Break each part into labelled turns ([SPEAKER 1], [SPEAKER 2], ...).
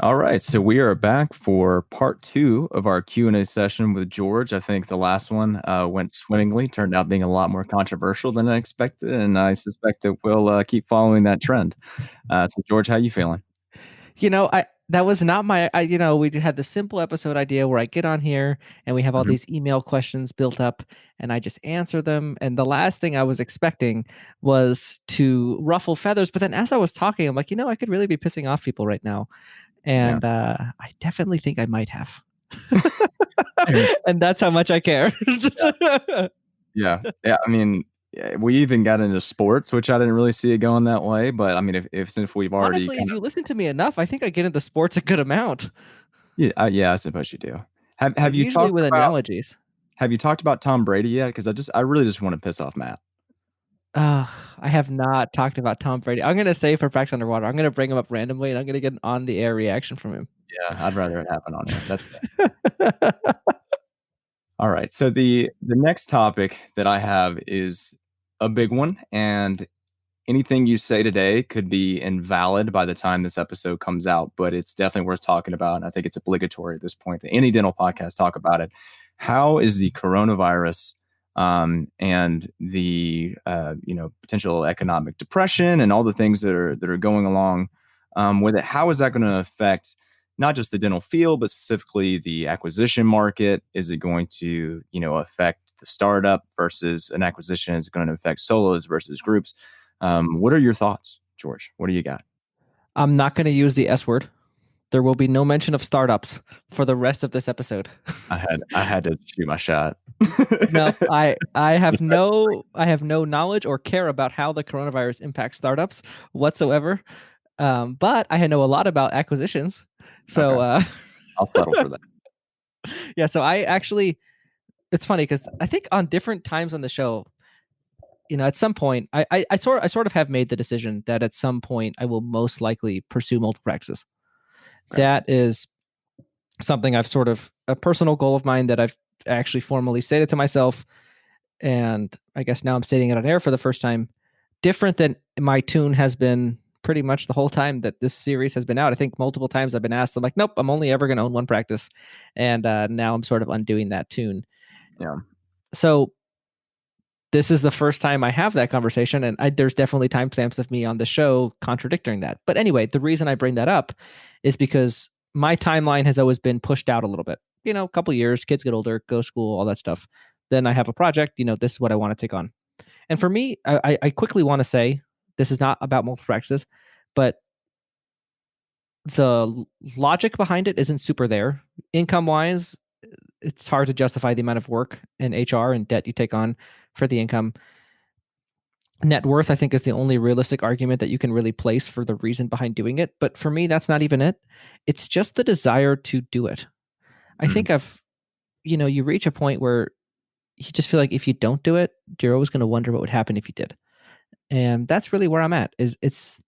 [SPEAKER 1] All right, so we are back for part 2 of our Q&A session with George. I think the last one went swimmingly, turned out being a lot more controversial than I expected, and I suspect that we'll keep following that trend. So, George, how you feeling?
[SPEAKER 2] That was not my we had the simple episode idea where I get on here and we have all these email questions built up and I just answer them. And the last thing I was expecting was to ruffle feathers. But then as I was talking, I'm like, I could really be pissing off people right now. And I definitely think I might have. And that's how much I care.
[SPEAKER 1] Yeah. I mean, we even got into sports, which I didn't really see it going that way. But I mean, if since we've already
[SPEAKER 2] Honestly, if you listen to me enough, I think I get into sports a good amount.
[SPEAKER 1] yeah, I suppose you do. Have you
[SPEAKER 2] Usually
[SPEAKER 1] talked
[SPEAKER 2] with
[SPEAKER 1] about
[SPEAKER 2] analogies.
[SPEAKER 1] Have you talked about Tom Brady yet? Because I really just want to piss off Matt.
[SPEAKER 2] I have not talked about Tom Brady. I'm gonna say for Facts Underwater, I'm gonna bring him up randomly, and I'm gonna get an on-the-air reaction from him.
[SPEAKER 1] Yeah, I'd rather it happen on air. That's fair. All right. So the next topic that I have is a big one, and anything you say today could be invalid by the time this episode comes out, but it's definitely worth talking about. And I think it's obligatory at this point that any dental podcast talk about it. How is the coronavirus and the potential economic depression and all the things that are going along with it? How is that going to affect not just the dental field, but specifically the acquisition market? Is it going to affect the startup versus an acquisition? Is it going to affect solos versus groups? What are your thoughts, George? What do you got?
[SPEAKER 2] I'm not going to use the S word. There will be no mention of startups for the rest of this episode.
[SPEAKER 1] I had to shoot my shot.
[SPEAKER 2] No, I have no knowledge or care about how the coronavirus impacts startups whatsoever. But I know a lot about acquisitions. So
[SPEAKER 1] Okay. I'll settle for that.
[SPEAKER 2] Yeah, so it's funny because I think on different times on the show, at some point, I sort of have made the decision that at some point I will most likely pursue multiplexes.
[SPEAKER 1] Okay.
[SPEAKER 2] That is something I've sort of a personal goal of mine that I've actually formally stated to myself, and I guess now I'm stating it on air for the first time. Different than my tune has been pretty much the whole time that this series has been out. I think multiple times I've been asked, I'm like, nope, I'm only ever going to own one practice, and now I'm sort of undoing that tune.
[SPEAKER 1] Yeah.
[SPEAKER 2] So this is the first time I have that conversation, and there's definitely timestamps of me on the show contradicting that. But anyway, the reason I bring that up is because my timeline has always been pushed out a little bit. A couple years, kids get older, go to school, all that stuff. Then I have a project. This is what I want to take on. And for me, I quickly want to say this is not about multiple practices, but the logic behind it isn't super there. Income wise, it's hard to justify the amount of work and HR and debt you take on for the income. Net worth, I think, is the only realistic argument that you can really place for the reason behind doing it. But for me, that's not even it. It's just the desire to do it. I think you reach a point where you just feel like if you don't do it, you're always going to wonder what would happen if you did. And that's really where I'm at. It's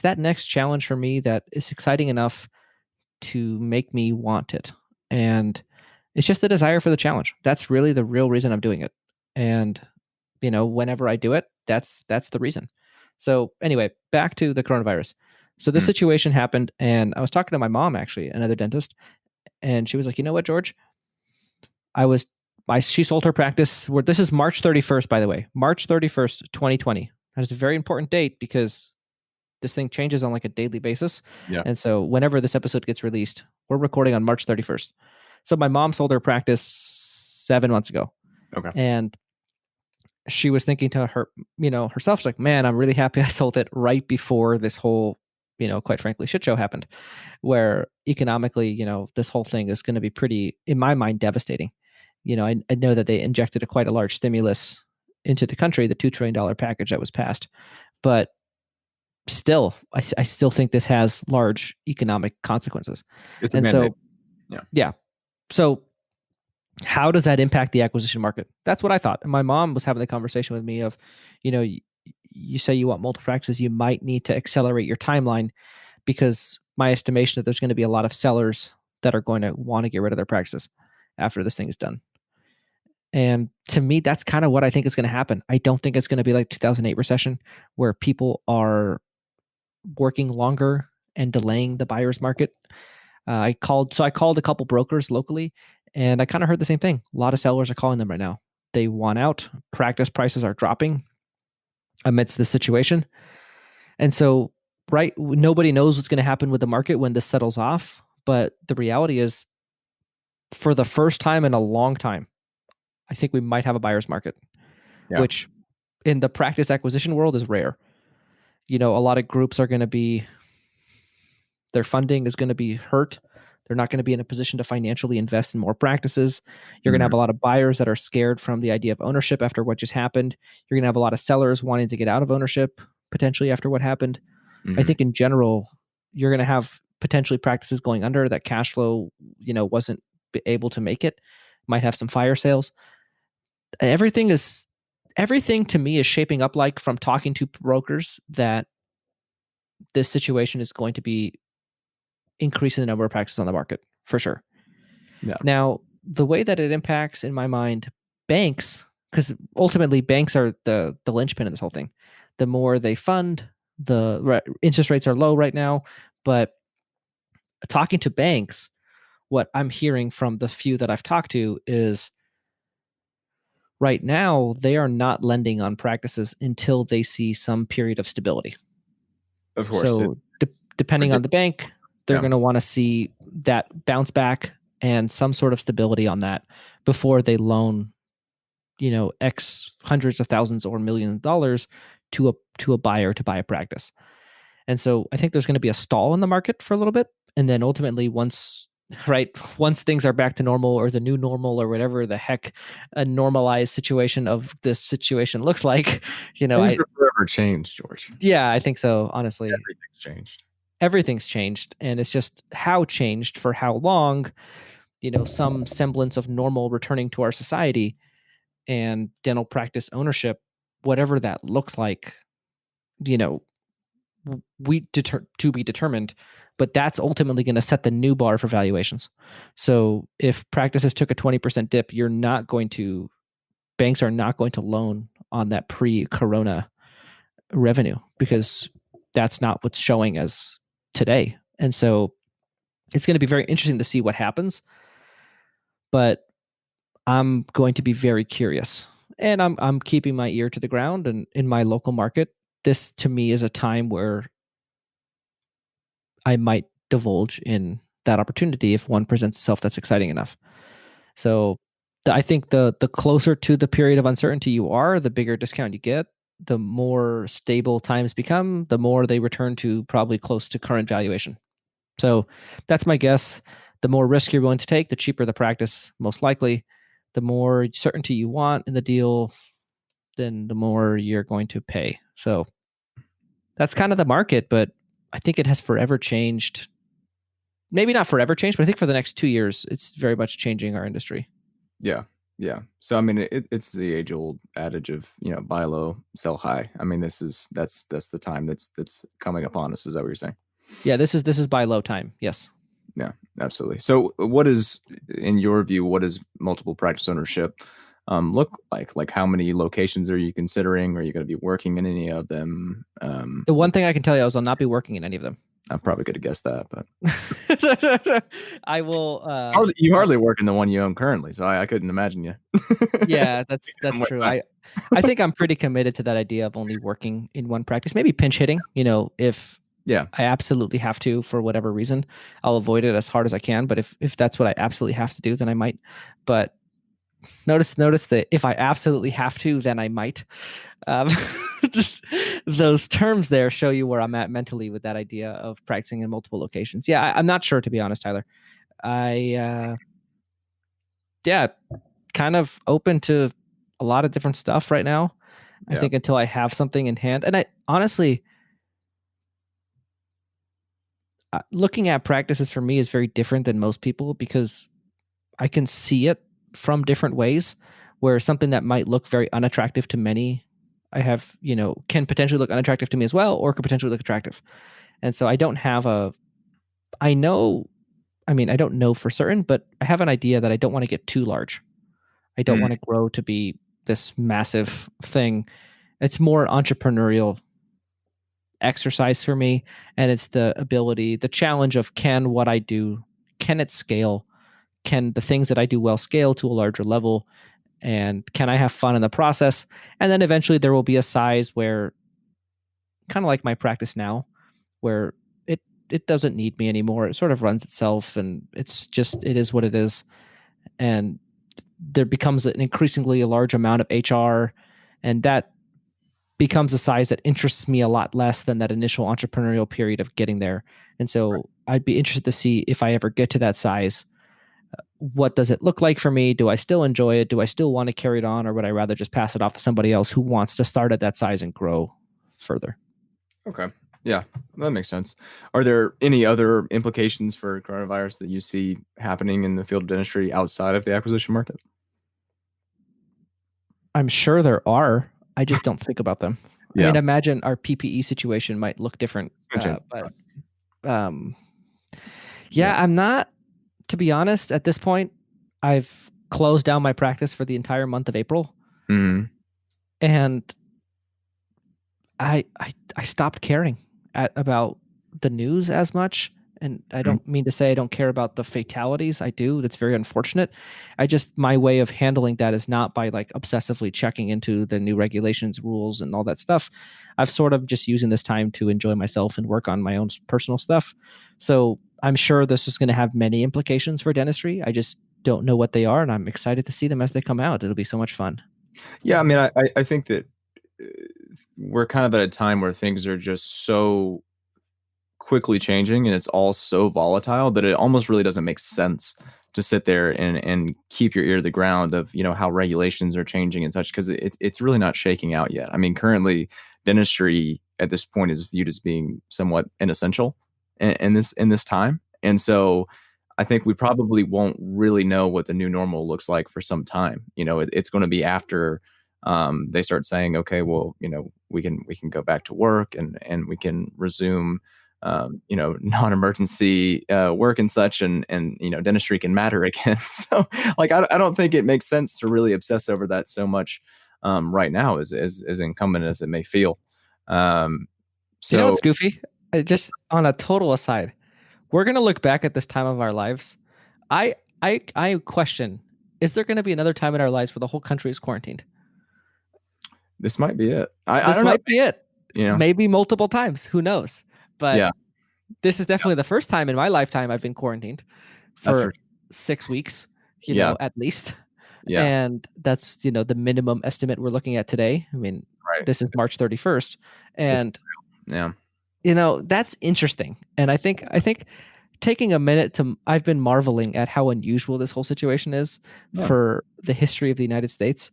[SPEAKER 2] that next challenge for me that is exciting enough to make me want it. And it's just the desire for the challenge. That's really the real reason I'm doing it. And whenever I do it, that's the reason. So anyway, back to the coronavirus. So this situation happened, and I was talking to my mom, actually, another dentist, and she was like, "You know what, George? She sold her practice. This is March 31st, by the way, March 31st, 2020. That is a very important date because this thing changes on like a daily basis.
[SPEAKER 1] Yeah.
[SPEAKER 2] And so whenever this episode gets released, we're recording on March 31st. So my mom sold her practice 7 months ago.
[SPEAKER 1] Okay.
[SPEAKER 2] And she was thinking to herself, she's like, man, I'm really happy I sold it right before this whole, quite frankly, shit show happened, where economically, this whole thing is going to be pretty, in my mind, devastating. I know that they injected quite a large stimulus into the country, the $2 trillion package that was passed, but still, I still think this has large economic consequences.
[SPEAKER 1] It's a mandate.
[SPEAKER 2] Yeah. So how does that impact the acquisition market? That's what I thought. And my mom was having the conversation with me of, you say you want multiple practices, you might need to accelerate your timeline because my estimation that there's going to be a lot of sellers that are going to want to get rid of their practices after this thing is done. And to me, that's kind of what I think is going to happen. I don't think it's going to be like 2008 recession where people are working longer and delaying the buyer's market. I called a couple brokers locally, and I kind of heard the same thing. A lot of sellers are calling them right now. They want out. Practice prices are dropping amidst this situation. And so, right, nobody knows what's going to happen with the market when this settles off. But the reality is, for the first time in a long time, I think we might have a buyer's market,
[SPEAKER 1] Yeah.
[SPEAKER 2] which in the practice acquisition world is rare. A lot of groups are going to be, their funding is going to be hurt. They're not going to be in a position to financially invest in more practices. You're going to
[SPEAKER 1] Mhm.
[SPEAKER 2] have a lot of buyers that are scared from the idea of ownership after what just happened. You're going to have a lot of sellers wanting to get out of ownership potentially after what happened. I
[SPEAKER 1] Mhm.
[SPEAKER 2] think in general, you're going to have potentially practices going under that cash flow, wasn't able to make it. Might have some fire sales. Everything to me is shaping up like, from talking to brokers, that this situation is going to be increasing the number of practices on the market for sure.
[SPEAKER 1] Yeah.
[SPEAKER 2] Now, the way that it impacts, in my mind, banks, because ultimately banks are the linchpin of this whole thing. The more they fund, the interest rates are low right now, but talking to banks, what I'm hearing from the few that I've talked to is, right now they are not lending on practices until they see some period of stability.
[SPEAKER 1] Of course,
[SPEAKER 2] So depending on the
[SPEAKER 1] predictable.
[SPEAKER 2] bank, they're
[SPEAKER 1] Yeah.
[SPEAKER 2] going to want to see that bounce back and some sort of stability on that before they loan, X hundreds of thousands or millions of dollars to a buyer to buy a practice. And so I think there's going to be a stall in the market for a little bit, and then ultimately, once things are back to normal, or the new normal, or whatever the heck a normalized situation of this situation looks like,
[SPEAKER 1] Things
[SPEAKER 2] I
[SPEAKER 1] are forever changed, George.
[SPEAKER 2] yeah, I think so. Honestly,
[SPEAKER 1] Everything's changed.
[SPEAKER 2] everything's changed, and it's just how changed for how long. Some semblance of normal returning to our society, and dental practice ownership, whatever that looks like. You know, to be determined, but that's ultimately going to set the new bar for valuations. So if practices took a 20% dip, banks are not going to loan on that pre-corona revenue, because that's not what's showing as today. And so it's going to be very interesting to see what happens, but I'm going to be very curious, and I'm keeping my ear to the ground. And in my local market, this to me is a time where I might divulge in that opportunity if one presents itself that's exciting enough. So I think the closer to the period of uncertainty you are, the bigger discount you get. The more stable times become, the more they return to probably close to current valuation. So that's my guess. The more risk you're willing to take, the cheaper the practice, most likely. The more certainty you want in the deal, then the more you're going to pay. So that's kind of the market, but I think it has forever changed. Maybe not forever changed, but I think for the next 2 years, it's very much changing our industry.
[SPEAKER 1] Yeah. Yeah. So I mean, it's the age old adage of, buy low, sell high. I mean, that's the time that's coming upon us. Is that what you're saying?
[SPEAKER 2] Yeah, this is buy low time. Yes.
[SPEAKER 1] Yeah, absolutely. So what is, in your view, what does multiple practice ownership look like? Like, how many locations are you considering? Are you going to be working in any of them?
[SPEAKER 2] The one thing I can tell you is I'll not be working in any of them.
[SPEAKER 1] I probably could have guessed that, but
[SPEAKER 2] I will.
[SPEAKER 1] you hardly work in the one you own currently, so I couldn't imagine you.
[SPEAKER 2] Yeah, that's true. I think I'm pretty committed to that idea of only working in one practice. Maybe pinch hitting. If
[SPEAKER 1] Yeah.
[SPEAKER 2] I absolutely have to for whatever reason, I'll avoid it as hard as I can. But if that's what I absolutely have to do, then I might. But notice that if I absolutely have to, then I might. Um, just those terms there show you where I'm at mentally with that idea of practicing in multiple locations. Yeah, I'm not sure, to be honest, Tyler. Yeah, kind of open to a lot of different stuff right now. I
[SPEAKER 1] Yeah.
[SPEAKER 2] think until I have something in hand, and I honestly, looking at practices for me is very different than most people, because I can see it from different ways, where something that might look very unattractive to many, can potentially look unattractive to me as well, or could potentially look attractive. And so I don't have I know, I don't know for certain, but I have an idea that I don't want to get too large. I don't
[SPEAKER 1] Mm.
[SPEAKER 2] want to grow to be this massive thing. It's more entrepreneurial exercise for me, and it's the challenge of, can what I do can it scale? Can the things that I do well scale to a larger level? And can I have fun in the process? And then eventually there will be a size where, kind of like my practice now, where it doesn't need me anymore. It sort of runs itself, and it is what it is. And there becomes an increasingly a large amount of HR, and that becomes a size that interests me a lot less than that initial entrepreneurial period of getting there. And so I'd be interested to see if I ever get to that size. What does it look like for me? Do I still enjoy it? Do I still want to carry it on, or would I rather just pass it off to somebody else who wants to start at that size and grow further?
[SPEAKER 1] Okay. Yeah, that makes sense. Are there any other implications for coronavirus that you see happening in the field of dentistry outside of the acquisition market?
[SPEAKER 2] I'm sure there are. I just don't think about them. I
[SPEAKER 1] Yeah.
[SPEAKER 2] mean, imagine our PPE situation might look different, but yeah, I'm not. To be honest, at this point, I've closed down my practice for the entire month of April,
[SPEAKER 1] Mhm.
[SPEAKER 2] and I stopped caring about the news as much. And I don't mean to say I don't care about the fatalities. I do. That's very unfortunate. My way of handling that is not by like obsessively checking into the new regulations, rules, and all that stuff. I've sort of just using this time to enjoy myself and work on my own personal stuff. So I'm sure this is going to have many implications for dentistry. I just don't know what they are, and I'm excited to see them as they come out. It'll be so much fun.
[SPEAKER 1] Yeah, I mean, I think that uh, we're kind of at a time where things are just so quickly changing and it's all so volatile that it almost really doesn't make sense to sit there and keep your ear to the ground of, you know, how regulations are changing and such, because it's really not shaking out yet. I mean, currently dentistry at this point is viewed as being somewhat inessential in this time. And so I think we probably won't really know what the new normal looks like for some time. You know, it's going to be after they start saying, okay, well, you know, we can go back to work and we can resume you know, non-emergency work and such, and you know, dentistry can matter again. So, like, I don't think it makes sense to really obsess over that so much right now, as incumbent as it may feel.
[SPEAKER 2] You know
[SPEAKER 1] So
[SPEAKER 2] what's goofy? Just on a total aside, we're gonna look back at this time of our lives. I question: is there going to be another time in our lives where the whole country is quarantined?
[SPEAKER 1] this might be it. I
[SPEAKER 2] This
[SPEAKER 1] don't know.
[SPEAKER 2] might be it.
[SPEAKER 1] You know,
[SPEAKER 2] Maybe multiple times. Who knows? But
[SPEAKER 1] yeah,
[SPEAKER 2] this is definitely the first time in my lifetime I've been quarantined
[SPEAKER 1] that's for
[SPEAKER 2] for 6 weeks,
[SPEAKER 1] yeah,
[SPEAKER 2] at least.
[SPEAKER 1] yeah,
[SPEAKER 2] And that's, the minimum estimate we're looking at today. I mean,
[SPEAKER 1] right.
[SPEAKER 2] this is March 31st.
[SPEAKER 1] It's
[SPEAKER 2] And,
[SPEAKER 1] yeah,
[SPEAKER 2] that's interesting. And I think taking a minute I've been marveling at how unusual this whole situation is
[SPEAKER 1] yeah,
[SPEAKER 2] for the history of the United States.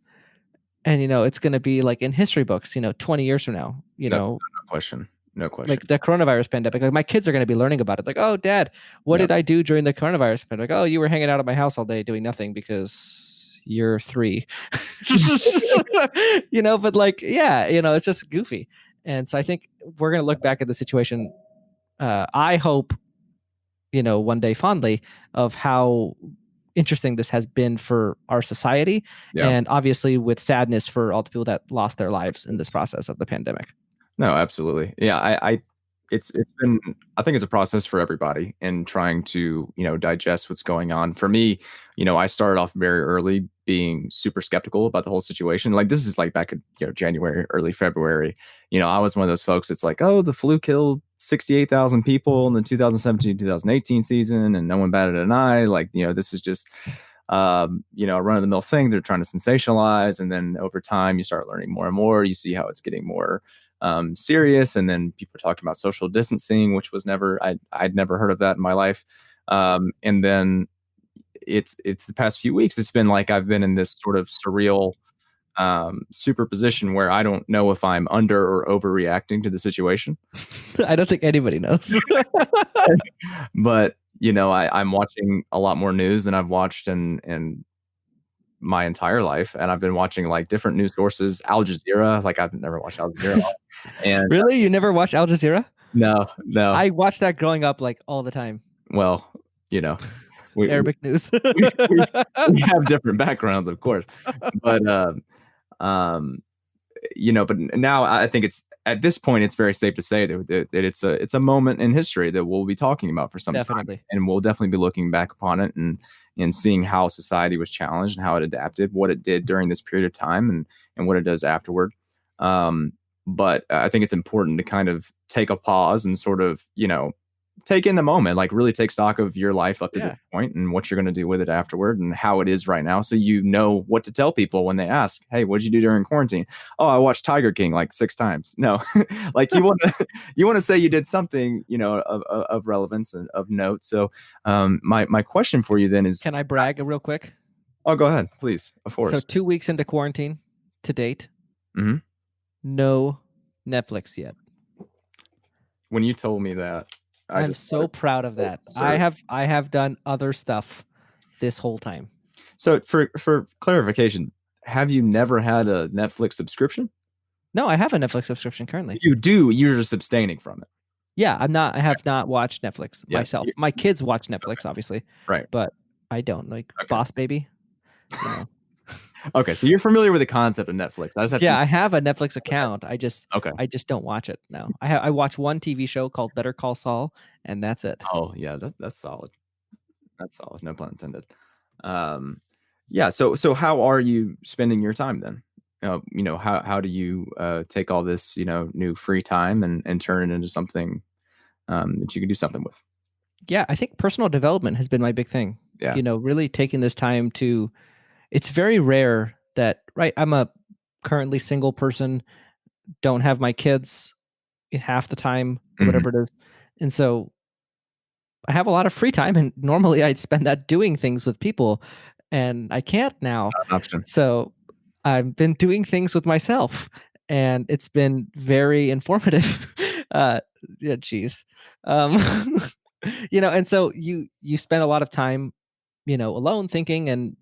[SPEAKER 2] And, it's going to be like in history books, 20 years from now,
[SPEAKER 1] no question, no question.
[SPEAKER 2] like the coronavirus pandemic. Like my kids are going to be learning about it. Like, oh, Dad, what
[SPEAKER 1] Yeah,
[SPEAKER 2] did I do during the coronavirus pandemic? Oh, you were hanging out at my house all day doing nothing because you're 3. But like, yeah, it's just goofy. And so I think we're going to look back at the situation. I hope, one day fondly of how interesting this has been for our society,
[SPEAKER 1] yeah.
[SPEAKER 2] and obviously with sadness for all the people that lost their lives in this process of the pandemic.
[SPEAKER 1] No, absolutely. Yeah, it's been I think it's a process for everybody in trying to, you know, digest what's going on. For me, you know, I started off very early being super skeptical about the whole situation. Like this is like back in, you know, January, early February. You know, I was one of those folks that's like, oh, the flu killed 68,000 people in the 2017-2018 season and no one batted an eye. Like, you know, this is just you know, a run of the mill thing they're trying to sensationalize. And then over time, you start learning more and more. You see how it's getting more serious. And then people are talking about social distancing, which was I'd never heard of that in my life. And then it's the past few weeks, it's been like I've been in this sort of surreal superposition where I don't know if I'm under or overreacting to the situation.
[SPEAKER 2] I don't think anybody knows.
[SPEAKER 1] But you know, I'm watching a lot more news than I've watched in my entire life, and I've been watching like different news sources. Al Jazeera, like I've never watched Al Jazeera, and
[SPEAKER 2] Really? You never watched Al Jazeera?
[SPEAKER 1] no.
[SPEAKER 2] I watched that growing up like all the time.
[SPEAKER 1] Well, you know,
[SPEAKER 2] It's
[SPEAKER 1] we we,
[SPEAKER 2] Arabic news.
[SPEAKER 1] we we have different backgrounds, of course, but um, but now I think it's at this point it's very safe to say that it's a moment in history that we'll be talking about for some time,
[SPEAKER 2] Definitely.
[SPEAKER 1] and we'll definitely be looking back upon it and seeing how society was challenged and how it adapted, what it did during this period of time, and what it does afterward. But I think it's important to kind of take a pause and sort of, take in the moment, like really take stock of your life up to this point and what you're going to do with it afterward and how it is right now. So you know what to tell people when they ask, hey, what did you do during quarantine? Oh, I watched Tiger King like 6 times. No, like you want to say you did something, of relevance and of note. So my question for you then is,
[SPEAKER 2] Can I brag real quick?
[SPEAKER 1] oh, go ahead, please. Of course.
[SPEAKER 2] So 2 weeks into quarantine to date, no Netflix yet.
[SPEAKER 1] When you told me that,
[SPEAKER 2] I'm so proud of that. I have done other stuff this whole time.
[SPEAKER 1] So for clarification, have you never had a Netflix subscription?
[SPEAKER 2] No, I have a Netflix subscription currently.
[SPEAKER 1] You do. You're just abstaining from it.
[SPEAKER 2] Yeah, I have not watched Netflix myself. My kids watch Netflix, obviously.
[SPEAKER 1] Right.
[SPEAKER 2] But I don't. Like Boss Baby.
[SPEAKER 1] Okay, so you're familiar with the concept of Netflix.
[SPEAKER 2] I have a Netflix account. I just don't watch it. No, I watch one TV show called Better Call Saul, and that's it.
[SPEAKER 1] Oh yeah, that's solid. That's solid. No pun intended. Yeah. So how are you spending your time then? How do you take all this new free time and turn it into something that you can do something with?
[SPEAKER 2] Yeah, I think personal development has been my big thing.
[SPEAKER 1] Yeah.
[SPEAKER 2] Really taking this time to. It's very rare that, right, I'm a currently single person, don't have my kids half the time, whatever it is. And so I have a lot of free time, and normally I'd spend that doing things with people, and I can't now.
[SPEAKER 1] Not an option.
[SPEAKER 2] So I've been doing things with myself, and it's been very informative. Yeah, geez. And so you spend a lot of time, alone thinking, and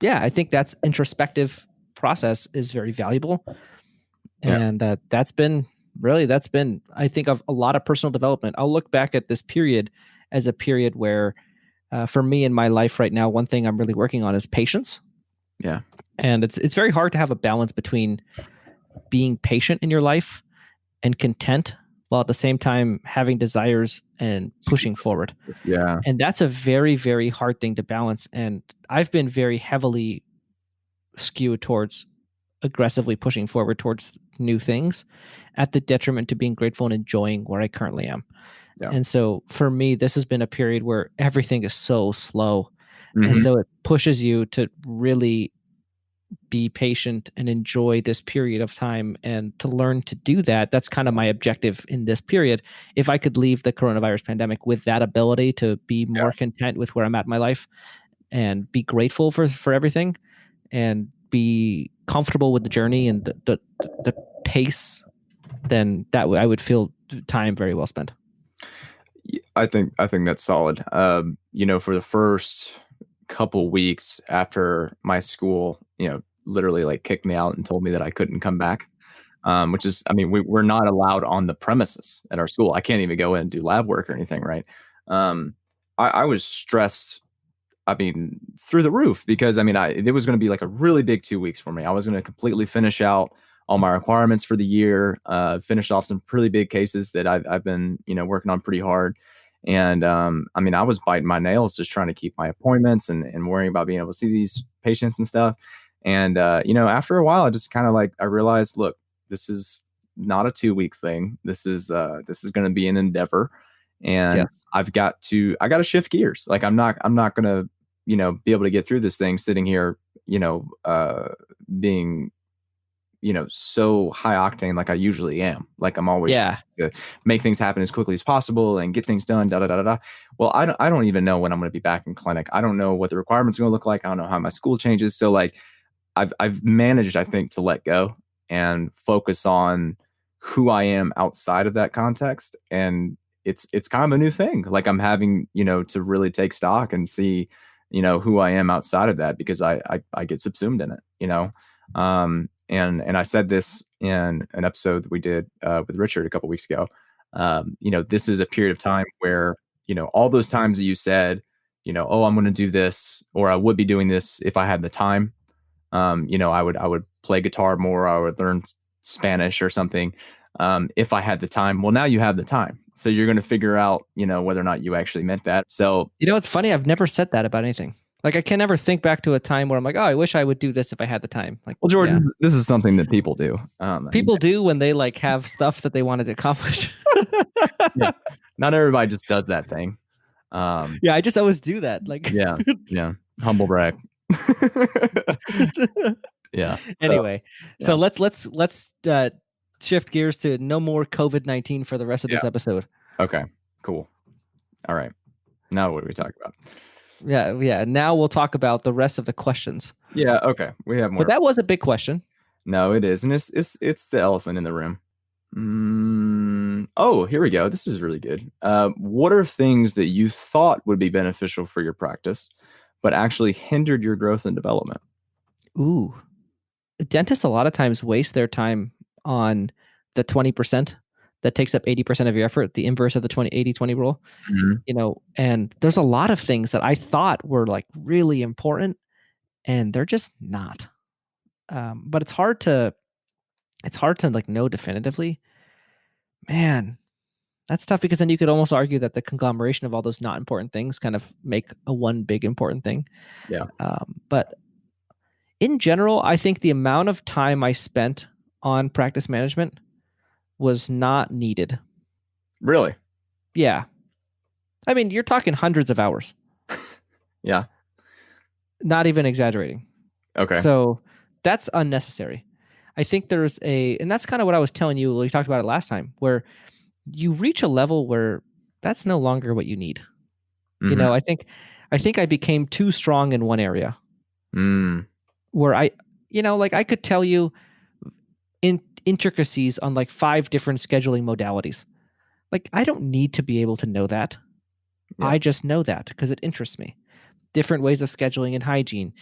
[SPEAKER 2] I think that's introspective process is very valuable. And that's been, I think, of a lot of personal development. I'll look back at this period as a period where, for me in my life right now, one thing I'm really working on is patience.
[SPEAKER 1] Yeah.
[SPEAKER 2] And it's very hard to have a balance between being patient in your life and content, while at the same time having desires and pushing forward.
[SPEAKER 1] Yeah.
[SPEAKER 2] And that's a very, very hard thing to balance. And I've been very heavily skewed towards aggressively pushing forward towards new things at the detriment to being grateful and enjoying where I currently am. Yeah. And so for me, this has been a period where everything is so slow. And so it pushes you to really be patient and enjoy this period of time, and to learn to do that. That's kind of my objective in this period. If I could leave the coronavirus pandemic with that ability to be more content with where I'm at in my life and be grateful for everything and be comfortable with the journey and the pace, then that I would feel time very well spent.
[SPEAKER 1] I think that's solid. For the first couple weeks after my school, literally like kicked me out and told me that I couldn't come back, which is, we're not allowed on the premises at our school. I can't even go in and do lab work or anything, right? I was stressed, through the roof, because it was going to be like a really big 2 weeks for me. I was going to completely finish out all my requirements for the year, finish off some pretty big cases that I've been, working on pretty hard. And I was biting my nails just trying to keep my appointments and worrying about being able to see these patients and stuff. And after a while, I just kind of I realized, look, this is not a 2-week thing. This is going to be an endeavor, and I got to shift gears. Like I'm not going to be able to get through this thing sitting here, being so high octane like I usually am. Like I'm always trying to make things happen as quickly as possible and get things done. Well, I don't even know when I'm going to be back in clinic. I don't know what the requirements are going to look like. I don't know how my school changes. So I've managed, I think, to let go and focus on who I am outside of that context. And it's kind of a new thing. Like I'm having, to really take stock and see, who I am outside of that, because I get subsumed in it, and I said this in an episode that we did with Richard a couple weeks ago. This is a period of time where, all those times that you said, oh, I'm going to do this, or I would be doing this if I had the time. I would play guitar more, I would learn Spanish or something. If I had the time. Well, now you have the time. So you're going to figure out, whether or not you actually meant that. So,
[SPEAKER 2] it's funny. I've never said that about anything. Like, I can never think back to a time where I'm like, oh, I wish I would do this if I had the time. Like,
[SPEAKER 1] well, George, this is something that people do.
[SPEAKER 2] People do when they like have stuff that they wanted to accomplish.
[SPEAKER 1] Yeah. Not everybody just does that thing.
[SPEAKER 2] I just always do that. Like,
[SPEAKER 1] yeah. Humble brag. Yeah.
[SPEAKER 2] Anyway, so let's shift gears to no more COVID-19 for the rest of this episode.
[SPEAKER 1] Okay. Cool. All right. Now what do we talk about?
[SPEAKER 2] Yeah. Now we'll talk about the rest of the questions.
[SPEAKER 1] Yeah. Okay. We have more.
[SPEAKER 2] But that was a big question.
[SPEAKER 1] No, it is, and it's the elephant in the room. Oh, here we go. This is really good. What are things that you thought would be beneficial for your practice, but actually hindered your growth and development?
[SPEAKER 2] Ooh, dentists a lot of times waste their time on the 20% that takes up 80% of your effort, the inverse of the 80-20 rule. And there's a lot of things that I thought were like really important, and they're just not. But it's hard to like know definitively. Man, that's tough, because then you could almost argue that the conglomeration of all those not important things kind of make a one big important thing.
[SPEAKER 1] Yeah.
[SPEAKER 2] But in general, I think the amount of time I spent on practice management was not needed.
[SPEAKER 1] Really?
[SPEAKER 2] Yeah. I mean, you're talking hundreds of hours.
[SPEAKER 1] Yeah.
[SPEAKER 2] Not even exaggerating.
[SPEAKER 1] Okay.
[SPEAKER 2] So that's unnecessary. I think and that's kind of what I was telling you when we talked about it last time, where you reach a level where that's no longer what you need.
[SPEAKER 1] Mm-hmm.
[SPEAKER 2] I think I became too strong in one area. Where I could tell you intricacies on like 5 different scheduling modalities. Like, I don't need to be able to know that. Yeah. I just know that because it interests me. Different ways of scheduling and hygiene,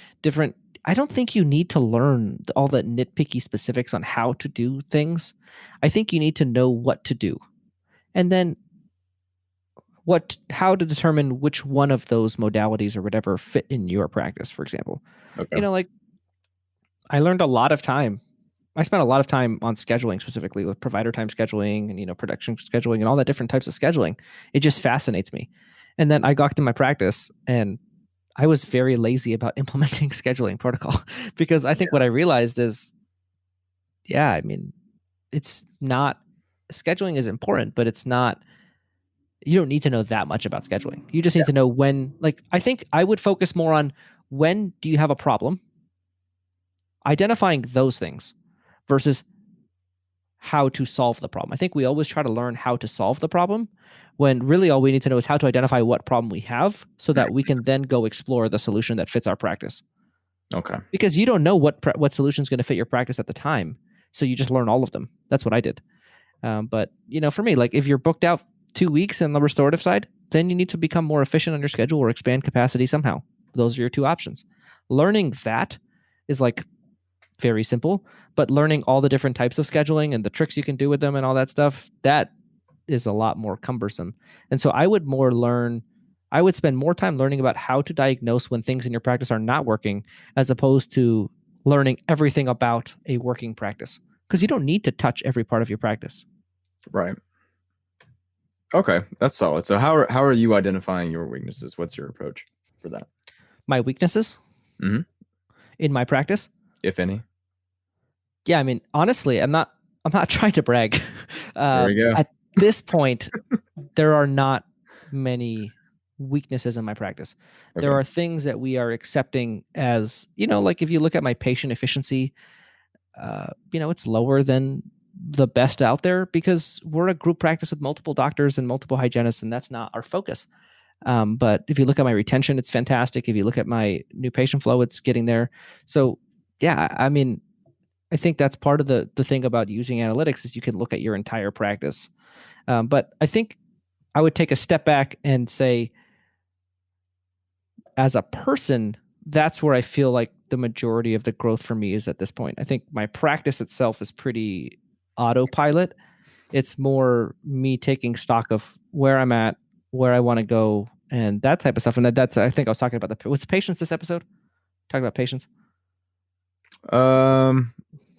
[SPEAKER 2] I don't think you need to learn all the nitpicky specifics on how to do things. I think you need to know what to do. And then how to determine which one of those modalities or whatever fit in your practice, for example. Okay. Like, I learned a lot of time. I spent a lot of time on scheduling, specifically with provider time scheduling and, production scheduling and all that different types of scheduling. It just fascinates me. And then I got to my practice and I was very lazy about implementing scheduling protocol, because I think what I realized is, it's not, scheduling is important, but it's not, you don't need to know that much about scheduling. You just need to know when, I think I would focus more on when do you have a problem, identifying those things versus how to solve the problem. I think we always try to learn how to solve the problem, when really all we need to know is how to identify what problem we have so that we can then go explore the solution that fits our practice.
[SPEAKER 1] Okay. Because
[SPEAKER 2] you don't know what solution is going to fit your practice at the time. So you just learn all of them. That's what I did. But, for me, like, if you're booked out 2 weeks on the restorative side, then you need to become more efficient on your schedule or expand capacity somehow. Those are your 2 options. Learning that is like very simple, but learning all the different types of scheduling and the tricks you can do with them and all that stuff, that is a lot more cumbersome. And so I would spend more time learning about how to diagnose when things in your practice are not working, as opposed to learning everything about a working practice, because you don't need to touch every part of your practice.
[SPEAKER 1] Right. Okay, that's solid. So how are you identifying your weaknesses? What's your approach for that?
[SPEAKER 2] My weaknesses?
[SPEAKER 1] Mm-hmm.
[SPEAKER 2] In my practice?
[SPEAKER 1] If any.
[SPEAKER 2] Yeah, I mean, honestly, I'm not trying to brag.
[SPEAKER 1] There we go.
[SPEAKER 2] At this point, there are not many weaknesses in my practice. Okay. There are things that we are accepting as, like if you look at my patient efficiency, it's lower than the best out there, because we're a group practice with multiple doctors and multiple hygienists, and that's not our focus. But if you look at my retention, it's fantastic. If you look at my new patient flow, it's getting there. So yeah, I mean, I think that's part of the thing about using analytics is you can look at your entire practice. But I think I would take a step back and say, as a person, that's where I feel like the majority of the growth for me is at this point. I think my practice itself is pretty autopilot. It's more me taking stock of where I'm at, where I want to go, and that type of stuff. And that's, I think I was talking about was patients this episode? Talking about patients?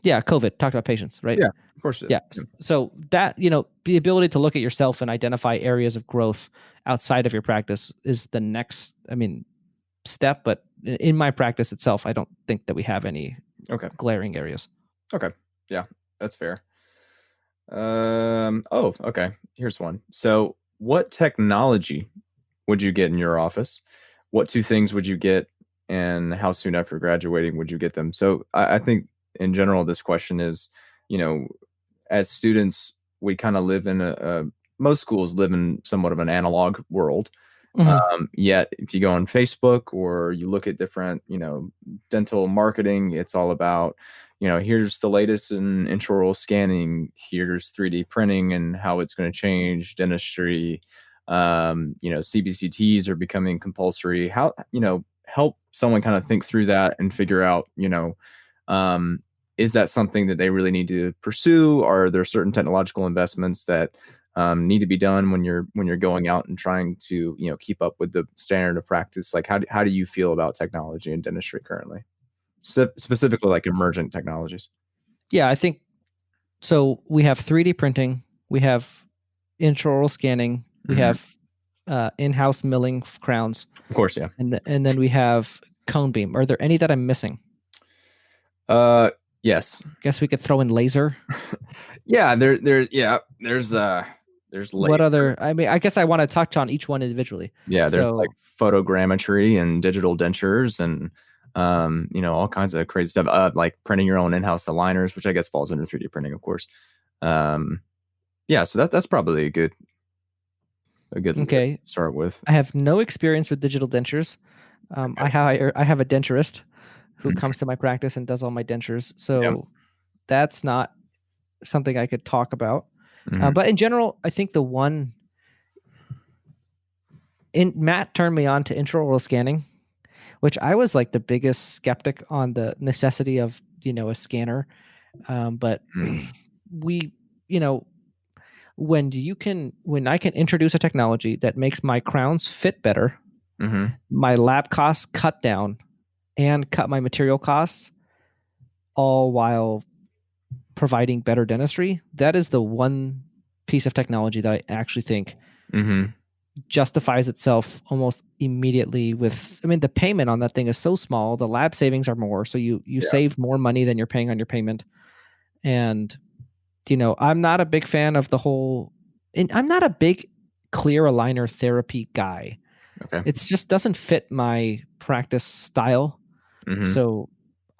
[SPEAKER 2] Yeah, COVID, talked about patients, right?
[SPEAKER 1] Yeah, of course it
[SPEAKER 2] Yeah.
[SPEAKER 1] is.
[SPEAKER 2] So that, the ability to look at yourself and identify areas of growth outside of your practice is the next, step. But in my practice itself, I don't think that we have any
[SPEAKER 1] Okay.
[SPEAKER 2] glaring areas.
[SPEAKER 1] Okay. Yeah, that's fair. Oh, okay. Here's one. So, what technology would you get in your office? What two things would you get, and how soon after graduating would you get them? So, I think in general, this question is, you know, as students, we kind of live in most schools live in somewhat of an analog world.
[SPEAKER 2] Mhm.
[SPEAKER 1] Yet, if you go on Facebook or you look at different, dental marketing, it's all about, here's the latest in intraoral scanning, here's 3D printing and how it's going to change dentistry. CBCTs are becoming compulsory. How, help someone kind of think through that and figure out, um, is that something that they really need to pursue? Are there certain technological investments that need to be done when you're going out and trying to keep up with the standard of practice? Like how do you feel about technology in dentistry currently, specifically like emergent technologies?
[SPEAKER 2] Yeah, I think so. We have 3D printing, we have intraoral scanning, we
[SPEAKER 1] Hmm.
[SPEAKER 2] have in-house milling crowns,
[SPEAKER 1] Of course, yeah.
[SPEAKER 2] and then we have cone beam. Are there any that I'm missing?
[SPEAKER 1] Yes.
[SPEAKER 2] Guess we could throw in laser.
[SPEAKER 1] Yeah, there's
[SPEAKER 2] What
[SPEAKER 1] laser.
[SPEAKER 2] other? I guess I want to touch on each one individually.
[SPEAKER 1] Yeah, there's like
[SPEAKER 2] So
[SPEAKER 1] photogrammetry and digital dentures and all kinds of crazy stuff. Like printing your own in-house aligners, which I guess falls under 3D printing, of course. Yeah, so that's probably a good list
[SPEAKER 2] okay,
[SPEAKER 1] to start with.
[SPEAKER 2] I have no experience with digital dentures. I have a denturist who
[SPEAKER 1] Mhm.
[SPEAKER 2] comes to my practice and does all my dentures.
[SPEAKER 1] Yep.
[SPEAKER 2] So that's not something I could talk about.
[SPEAKER 1] Mhm.
[SPEAKER 2] But in general, I think the one in Matt turned me on to intraoral scanning, which I was like the biggest skeptic on the necessity of a scanner. But
[SPEAKER 1] Mhm.
[SPEAKER 2] we, you know, when I can introduce a technology that makes my crowns fit better,
[SPEAKER 1] Mhm.
[SPEAKER 2] my lab costs cut down, and cut my material costs, all while providing better dentistry, that is the one piece of technology that I actually think
[SPEAKER 1] Mhm.
[SPEAKER 2] justifies itself almost immediately with the payment on that thing is so small, the lab savings are more, so you
[SPEAKER 1] Yeah.
[SPEAKER 2] save more money than you're paying on your payment. And I'm not a big fan of the whole and I'm not a big clear aligner therapy guy.
[SPEAKER 1] Okay.
[SPEAKER 2] It's just doesn't fit my practice style.
[SPEAKER 1] Mhm.
[SPEAKER 2] So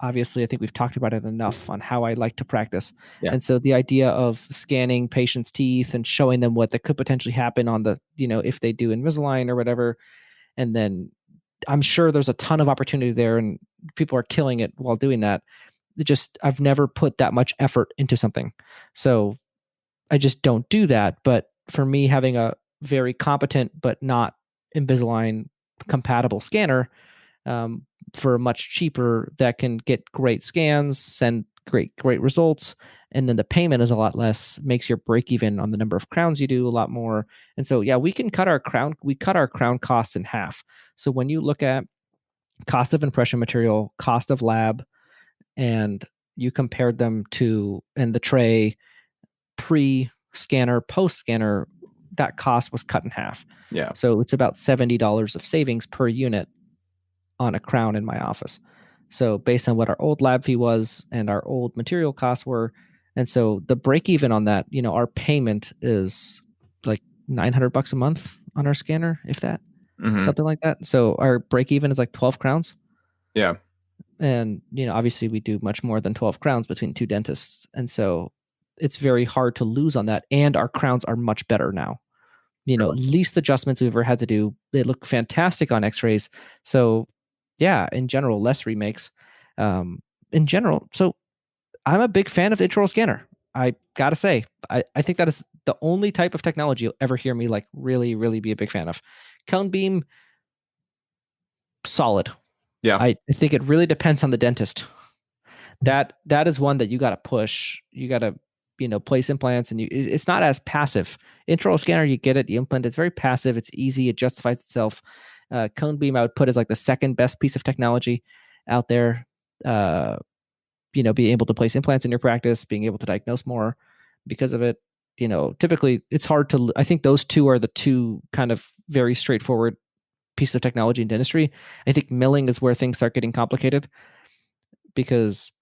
[SPEAKER 2] obviously, I think we've talked about it enough on how I like to practice.
[SPEAKER 1] Yeah.
[SPEAKER 2] And so the idea of scanning patients' teeth and showing them what that could potentially happen on the, if they do Invisalign or whatever, and then I'm sure there's a ton of opportunity there and people are killing it while doing that. I've never put that much effort into something. So I just don't do that. But for me, having a very competent but not Invisalign compatible scanner, um, for much cheaper, that can get great scans, send great results, and then the payment is a lot less, makes your break even on the number of crowns you do a lot more. And so yeah, we cut our crown costs in half. So when you look at cost of impression material, cost of lab, and you compared them to and the tray pre scanner, post scanner, that cost was cut in half.
[SPEAKER 1] Yeah.
[SPEAKER 2] So it's about $70 of savings per unit on a crown in my office. So based on what our old lab fee was and our old material costs were, and so the break even on that, our payment is like $900 a month on our scanner, if that,
[SPEAKER 1] Mhm.
[SPEAKER 2] something like that. So our break even is like 12 crowns.
[SPEAKER 1] Yeah.
[SPEAKER 2] And obviously we do much more than 12 crowns between two dentists, and so it's very hard to lose on that. And our crowns are much better now.
[SPEAKER 1] Really.
[SPEAKER 2] Least adjustments we've ever had to do. They look fantastic on X-rays. So yeah, in general, less remakes. In general, so I'm a big fan of the intraoral scanner. I gotta say, I think that is the only type of technology you'll ever hear me like really, really be a big fan of. Cone beam, solid.
[SPEAKER 1] Yeah.
[SPEAKER 2] I think it really depends on the dentist. That is one that you gotta push. You gotta place implants, and it's not as passive. Intraoral scanner, you get it, the implant, it's very passive, it's easy, it justifies itself. Cone beam I would put as like the second best piece of technology out there. being able to place implants in your practice, being able to diagnose more because of it. Typically it's hard to. I think those two are the two kind of very straightforward pieces of technology in dentistry. I think milling is where things start getting complicated because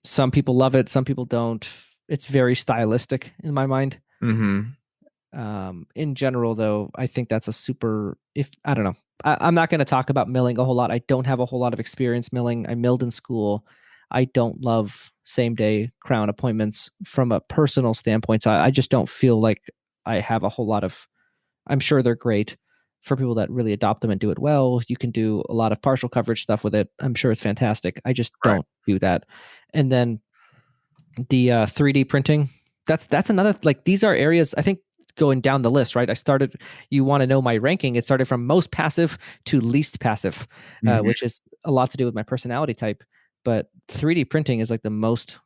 [SPEAKER 2] some people love it, some people don't. It's very stylistic in my mind. In general, though, I think that's a super. If I don't know, I'm not going to talk about milling a whole lot. I don't have a whole lot of experience milling. I milled in school. I don't love same day crown appointments from a personal standpoint. So I just don't feel like I have a whole lot of. I'm sure they're great for people that really adopt them and do it well. You can do a lot of partial coverage stuff with it. I'm sure it's fantastic. I just
[SPEAKER 1] Right.
[SPEAKER 2] don't do that. And then the 3D printing. That's another, like, these are areas I think going down the list, right? You want to know my ranking. It started from most passive to least passive, which is a lot to do with my personality type. But 3D printing is like the most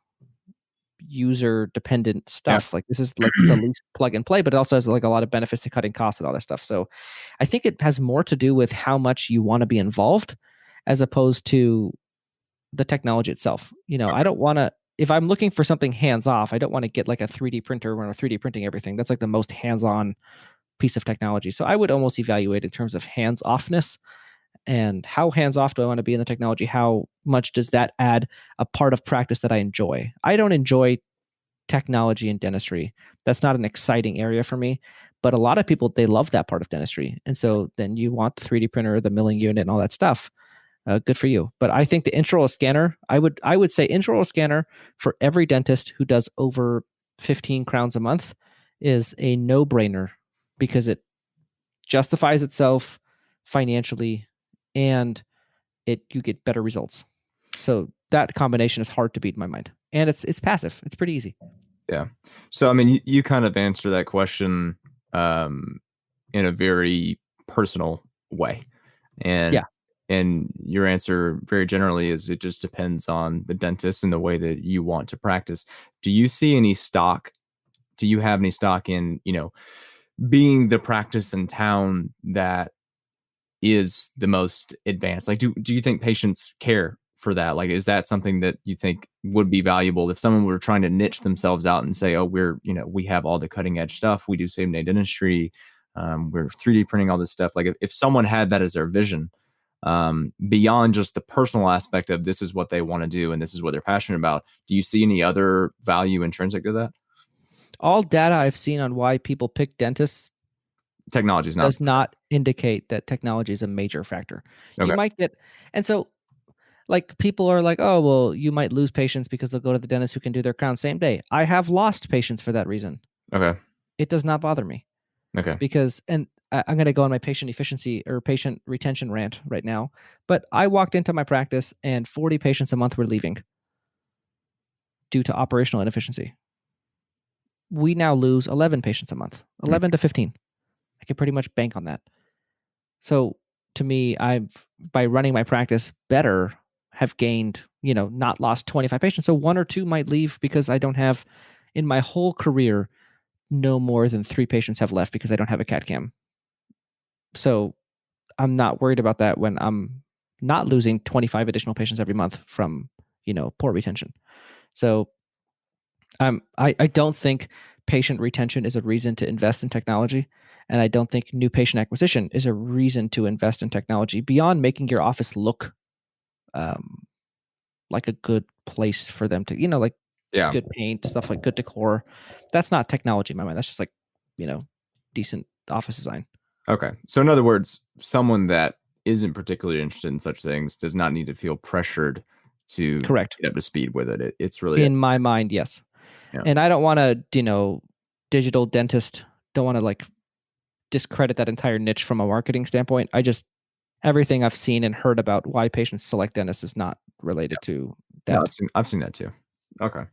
[SPEAKER 2] user dependent stuff. Like this is like the least plug and play, but it also has like a lot of benefits to cutting costs and all that stuff. So I think it has more to do with how much you want to be involved as opposed to the technology itself. I don't want to, if I'm looking for something hands off, I don't want to get like a 3D printer when we're 3D printing everything. That's like the most hands on piece of technology. So I would almost evaluate in terms of hands offness and how hands off do I want to be in the technology? How much does that add a part of practice that I enjoy? I don't enjoy technology in dentistry. That's not an exciting area for me. But a lot of people, they love that part of dentistry. And so then you want the 3D printer, the milling unit, and all that stuff. Good for you. But I think the intraoral scanner, I would say intraoral scanner for every dentist who does over 15 crowns a month is a no-brainer because it justifies itself financially and you get better results. So that combination is hard to beat in my mind. And it's passive. It's pretty easy.
[SPEAKER 1] Yeah. So I mean, you kind of answer that question in a very personal way. And your answer very generally is it just depends on the dentist and the way that you want to practice. Do you see any stock? Do you have any stock in, being the practice in town that is the most advanced? Like, do you think patients care for that? Like, is that something that you think would be valuable if someone were trying to niche themselves out and say, oh, we have all the cutting edge stuff. We do same day dentistry. We're 3D printing all this stuff. Like if someone had that as their vision, beyond just the personal aspect of this is what they want to do and this is what they're passionate about, do you see any other value intrinsic to that?
[SPEAKER 2] All data I've seen on why people pick dentists
[SPEAKER 1] technology
[SPEAKER 2] does not indicate that technology is a major factor.
[SPEAKER 1] Okay.
[SPEAKER 2] You might get, and so like people are like, oh, well, you might lose patients because they'll go to the dentist who can do their crown same day. I have lost patients for that reason.
[SPEAKER 1] Okay.
[SPEAKER 2] It does not bother me.
[SPEAKER 1] Okay.
[SPEAKER 2] Because, and I'm going to go on my patient efficiency or patient retention rant right now, but I walked into my practice and 40 patients a month were leaving due to operational inefficiency. We now lose 11 patients a month, 11 to 15. I can pretty much bank on that. So to me, by running my practice better, have gained, not lost 25 patients. So one or two might leave because I don't have, in my whole career, no more than 3 patients have left because I don't have a CAT cam. So I'm not worried about that when I'm not losing 25 additional patients every month from, poor retention. So I don't think patient retention is a reason to invest in technology. And I don't think new patient acquisition is a reason to invest in technology beyond making your office look like a good place for them to, good paint, stuff like good decor. That's not technology in my mind. That's just like, decent office design.
[SPEAKER 1] Okay. So in other words, someone that isn't particularly interested in such things does not need to feel pressured to
[SPEAKER 2] Correct.
[SPEAKER 1] get up to speed with it. It's really
[SPEAKER 2] in my mind, yes. Yeah. And I don't want to, digital dentist, don't want to like discredit that entire niche from a marketing standpoint. Everything I've seen and heard about why patients select dentists is not related to that.
[SPEAKER 1] No, I've seen that too. Okay.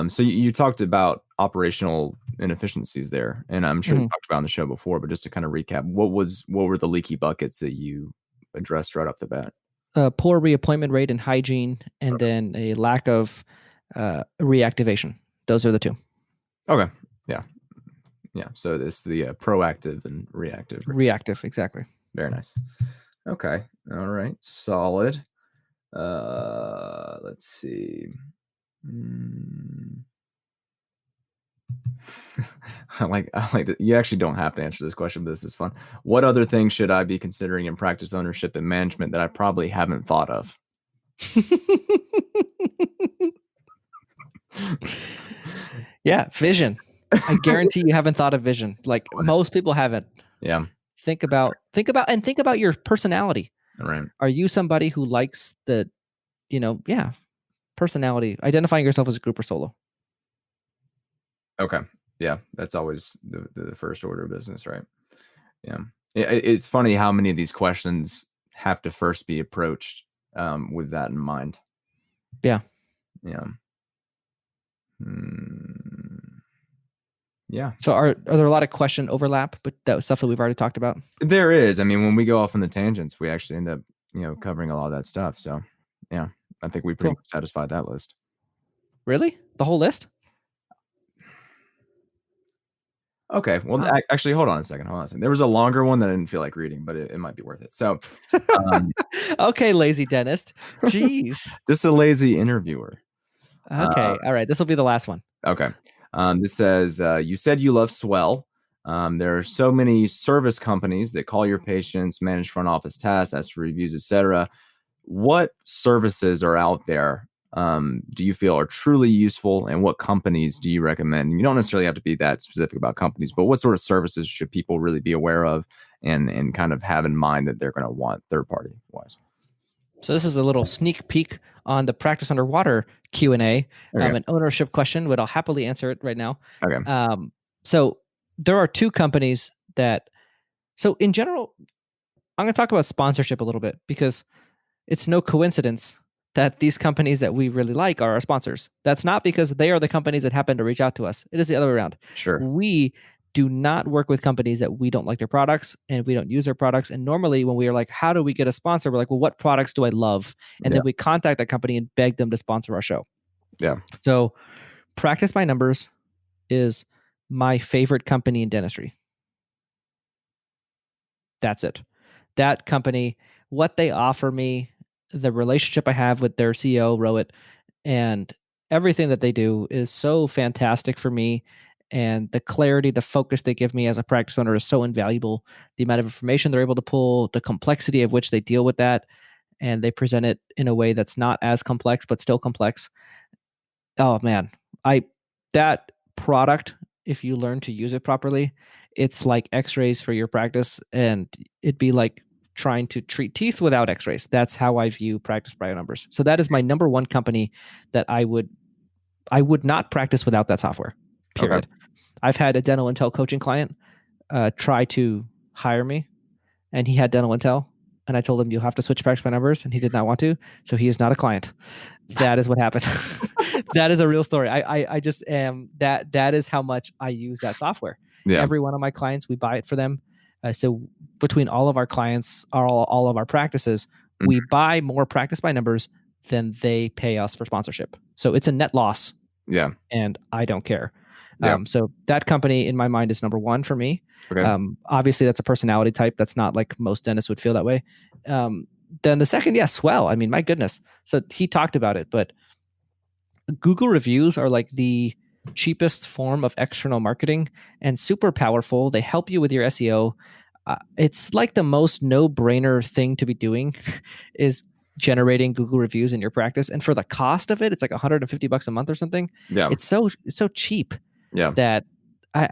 [SPEAKER 1] So you talked about operational inefficiencies there, and I'm sure you talked about on the show before, but just to kind of recap, what were the leaky buckets that you addressed right off the bat?
[SPEAKER 2] Poor reappointment rate and hygiene, and then a lack of reactivation. Those are the two.
[SPEAKER 1] Okay. Yeah. Yeah. So it's the proactive and reactive.
[SPEAKER 2] Reactive, exactly.
[SPEAKER 1] Very nice. Okay. All right. Solid. Let's see. I like that. You actually don't have to answer this question, but this is fun. What other things should I be considering in practice ownership and management that I probably haven't thought of?
[SPEAKER 2] Yeah, vision. I guarantee you haven't thought of vision. Like most people haven't.
[SPEAKER 1] Yeah.
[SPEAKER 2] Think about your personality.
[SPEAKER 1] Right.
[SPEAKER 2] Are you somebody who likes the, personality, identifying yourself as a group or solo?
[SPEAKER 1] Okay. Yeah, that's always the first order of business, right? Yeah. It's funny how many of these questions have to first be approached with that in mind.
[SPEAKER 2] Yeah.
[SPEAKER 1] Yeah. Yeah.
[SPEAKER 2] So are there a lot of question overlap, but that stuff that we've already talked about?
[SPEAKER 1] There is. I mean, when we go off on the tangents, we actually end up, covering a lot of that stuff. So, yeah, I think we pretty
[SPEAKER 2] Cool.
[SPEAKER 1] much satisfied that list.
[SPEAKER 2] Really? The whole list?
[SPEAKER 1] Okay. Well, actually, hold on a second. There was a longer one that I didn't feel like reading, but it might be worth it. So,
[SPEAKER 2] okay, lazy dentist. Jeez.
[SPEAKER 1] just a lazy interviewer.
[SPEAKER 2] Okay. All right. This will be the last one.
[SPEAKER 1] Okay. This says, you said you love Swell. There are so many service companies that call your patients, manage front office tasks, ask for reviews, etc. What services are out there do you feel are truly useful, and what companies do you recommend? You don't necessarily have to be that specific about companies, but what sort of services should people really be aware of and kind of have in mind that they're going to want third party wise?
[SPEAKER 2] So this is a little sneak peek on the practice underwater Q&A,
[SPEAKER 1] Okay.
[SPEAKER 2] an ownership question, but I'll happily answer it right now.
[SPEAKER 1] Okay.
[SPEAKER 2] So there are two companies that, so in general, I'm going to talk about sponsorship a little bit because it's no coincidence that these companies that we really like are our sponsors. That's not because they are the companies that happen to reach out to us. It is the other way around.
[SPEAKER 1] Sure.
[SPEAKER 2] We do not work with companies that we don't like their products and we don't use their products. And normally when we are like, how do we get a sponsor? We're like, well, what products do I love? And then we contact that company and beg them to sponsor our show.
[SPEAKER 1] Yeah.
[SPEAKER 2] So Practice by Numbers is my favorite company in dentistry. That's it. That company, what they offer me, the relationship I have with their CEO, Rohit, and everything that they do is so fantastic for me. And the clarity, the focus they give me as a practice owner is so invaluable. The amount of information they're able to pull, the complexity of which they deal with that, and they present it in a way that's not as complex, but still complex. Oh man, that product, if you learn to use it properly, it's like x-rays for your practice, and it'd be like trying to treat teeth without x-rays. That's how I view Practice by Numbers. So that is my number one company that I would not practice without that software, period. Okay. I've had a dental intel coaching client try to hire me, and he had dental intel, and I told him you'll have to switch Practice by Numbers, and he did not want to, so he is not a client. That is what happened. That is a real story. I just am that is how much I use that software. Yeah. Every one of my clients, we buy it for them. So between all of our clients, all of our practices, we buy more Practice by Numbers than they pay us for sponsorship. So it's a net loss.
[SPEAKER 1] Yeah.
[SPEAKER 2] And I don't care.
[SPEAKER 1] Yeah.
[SPEAKER 2] So that company in my mind is number one for me. Okay. Obviously that's a personality type. That's not like most dentists would feel that way. Then the second, yes, Swell. I mean, my goodness. So he talked about it, but Google reviews are like the cheapest form of external marketing and super powerful. They help you with your SEO. It's like the most no-brainer thing to be doing is generating Google reviews in your practice. And for the cost of it, it's like $150 a month or something.
[SPEAKER 1] Yeah.
[SPEAKER 2] It's so cheap.
[SPEAKER 1] Yeah.
[SPEAKER 2] That I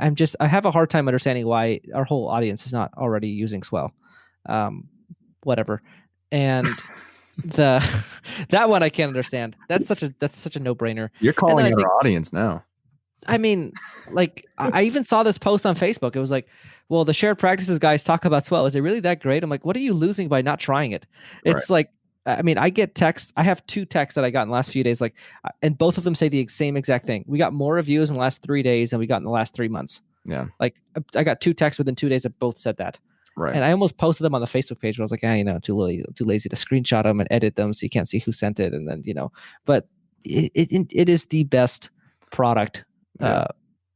[SPEAKER 2] have a hard time understanding why our whole audience is not already using Swell. Whatever. And that one I can't understand. That's such a no-brainer.
[SPEAKER 1] You're calling our audience now.
[SPEAKER 2] I mean, like I even saw this post on Facebook. It was like, well, the shared practices guys talk about Swell. Is it really that great? I'm like, what are you losing by not trying it? It's like, I mean, I get texts. I have 2 texts that I got in the last few days, like, and both of them say the same exact thing. We got more reviews in the last 3 days than we got in the last 3 months.
[SPEAKER 1] Yeah.
[SPEAKER 2] Like I got 2 texts within 2 days that both said that.
[SPEAKER 1] Right.
[SPEAKER 2] And I almost posted them on the Facebook page, but I was like, too lazy to screenshot them and edit them so you can't see who sent it. And then, but it is the best product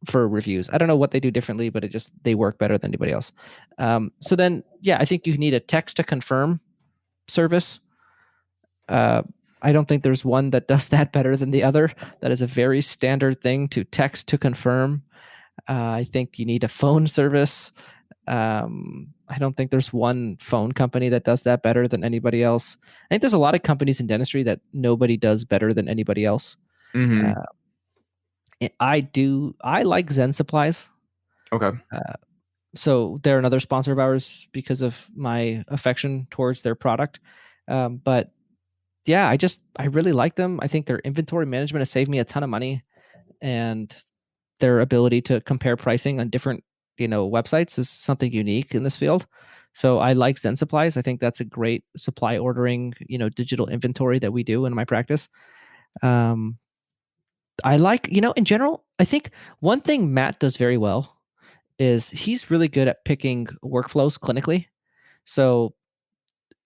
[SPEAKER 2] for reviews. I don't know what they do differently, but they work better than anybody else. So then, I think you need a text to confirm service. I don't think there's one that does that better than the other. That is a very standard thing to text to confirm. I think you need a phone service. I don't think there's one phone company that does that better than anybody else. I think there's a lot of companies in dentistry that nobody does better than anybody else.
[SPEAKER 1] Mm-hmm.
[SPEAKER 2] Uh, I like Zen Supplies.
[SPEAKER 1] Okay.
[SPEAKER 2] So they're another sponsor of ours because of my affection towards their product. But yeah, I really like them. I think their inventory management has saved me a ton of money, and their ability to compare pricing on different websites is something unique in this field. So I like Zen Supplies. I think that's a great supply ordering digital inventory that we do in my practice. I like in general. I think one thing Matt does very well is he's really good at picking workflows clinically. So